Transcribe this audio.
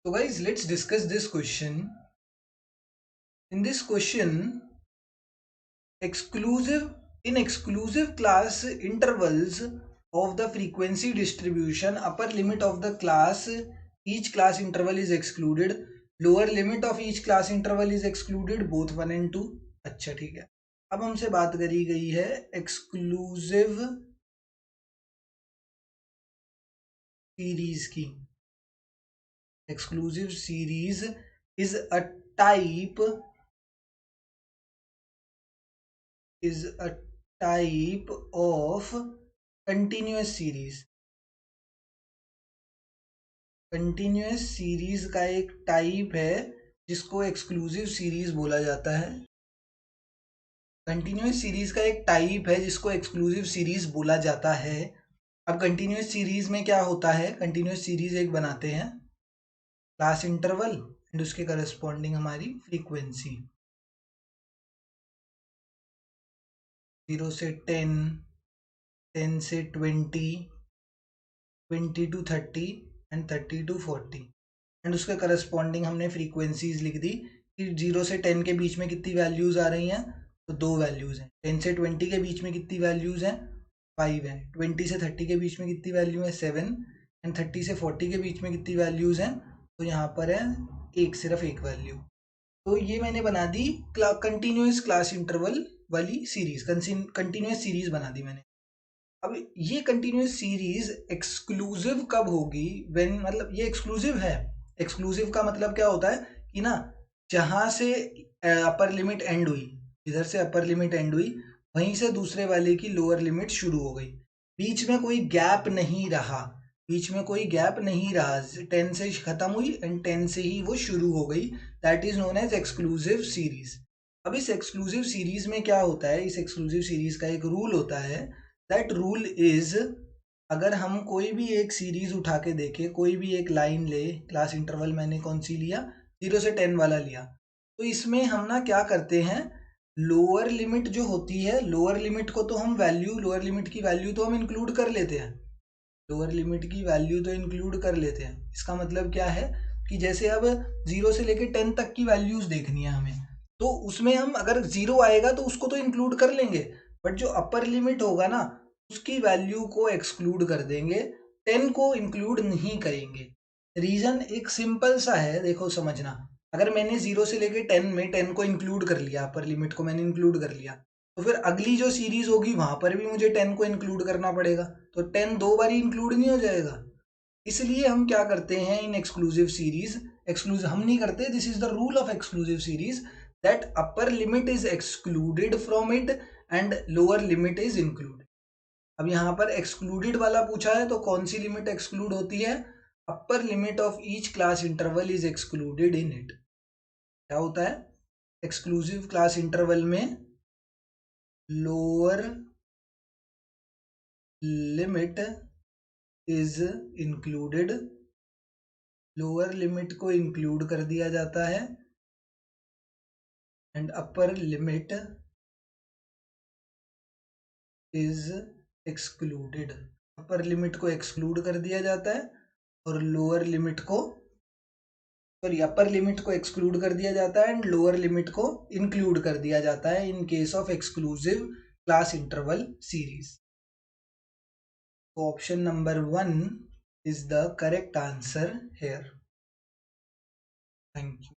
So guys, let's discuss this question. In this question, exclusive class intervals of the frequency distribution, upper limit of the class, each class interval is excluded, lower limit of each class interval is excluded, both 1 and 2. अच्छा ठीक है, अब हमसे बात करी गई है exclusive series की. Exclusive series is a type of continuous series. Continuous series का एक टाइप है जिसको एक्सक्लूसिव सीरीज बोला जाता है. कंटिन्यूस सीरीज का एक टाइप है जिसको एक्सक्लूसिव सीरीज बोला जाता है. अब कंटिन्यूस सीरीज में क्या होता है, कंटिन्यूस सीरीज एक बनाते हैं क्लास इंटरवल एंड उसके करस्पॉन्डिंग हमारी फ्रीक्वेंसी 0 से 10, 10 से 20, 20 to 30 एंड 30 to 40 एंड उसके करस्पॉन्डिंग हमने फ्रीक्वेंसीज लिख दी कि 0 से 10 के बीच में कितनी वैल्यूज आ रही हैं, तो 2 वैल्यूज हैं. 10 से 20 के बीच में कितनी वैल्यूज हैं, 5 हैं. 20 से 30 के बीच में कितनी वैल्यू है, 7. एंड 30 से 40 के बीच में कितनी वैल्यूज हैं, तो यहाँ पर है एक, सिर्फ एक वैल्यू. तो ये मैंने बना दी कंटिन्यूस क्लास इंटरवल वाली सीरीज, कंटिन्यूस सीरीज बना दी मैंने. अब ये कंटिन्यूस सीरीज एक्सक्लूसिव कब होगी, व्हेन, मतलब ये एक्सक्लूसिव है. एक्सक्लूसिव का मतलब क्या होता है कि ना, जहां से अपर लिमिट एंड हुई, इधर से अपर लिमिट एंड हुई, वहीं से दूसरे वाले की लोअर लिमिट शुरू हो गई. बीच में कोई गैप नहीं रहा, बीच में कोई गैप नहीं रहा. 10 से खत्म हुई एंड 10 से ही वो शुरू हो गई. That is known as exclusive series. अब इस एक्सक्लूसिव सीरीज में क्या होता है, इस एक्सक्लूसिव सीरीज का एक रूल होता है. दैट रूल इज, अगर हम कोई भी एक सीरीज उठा के देखें, कोई भी एक लाइन ले, क्लास इंटरवल मैंने कौन सी लिया, 0 से 10 वाला लिया, तो इसमें हम ना क्या करते हैं, लोअर लिमिट जो होती है, लोअर लिमिट को तो हम वैल्यू, लोअर लिमिट की वैल्यू तो हम इंक्लूड कर लेते हैं, लोअर लिमिट की वैल्यू तो इंक्लूड कर लेते हैं. इसका मतलब क्या है कि जैसे अब 0 से लेकर 10 तक की वैल्यूज देखनी है हमें, तो उसमें हम अगर 0 आएगा तो उसको तो इंक्लूड कर लेंगे, बट जो अपर लिमिट होगा ना, उसकी वैल्यू को एक्सक्लूड कर देंगे, 10 को इंक्लूड नहीं करेंगे. रीजन एक सिंपल सा है, देखो समझना. अगर मैंने 0 से लेकर 10 में 10 को इंक्लूड कर लिया, अपर लिमिट को मैंने इंक्लूड कर लिया, तो फिर अगली जो सीरीज होगी वहां पर भी मुझे 10 को इंक्लूड करना पड़ेगा, तो 10 दो बार इंक्लूड नहीं हो जाएगा. इसलिए हम क्या करते हैं इन एक्सक्लूसिव सीरीज, एक्सक्लूसिव हम नहीं करते, this is the rule of exclusive series, that upper limit is excluded from it and lower limit is included. अब यहाँ पर एक्सक्लूडेड वाला पूछा है, तो कौन सी लिमिट एक्सक्लूड होती है, upper limit of each class interval is excluded in it. क्या होता है, एक्सक्लूसिव क्लास इंटरवल में lower limit is included, lower limit को इंक्लूड कर दिया जाता है and upper limit is excluded. Upper limit को एक्सक्लूड कर दिया जाता है और लोअर लिमिट को, सॉरी, अपर लिमिट को एक्सक्लूड कर दिया जाता है एंड लोअर लिमिट को इंक्लूड कर दिया जाता है in case of exclusive class interval series. तो option number 1 is the correct answer here. Thank you.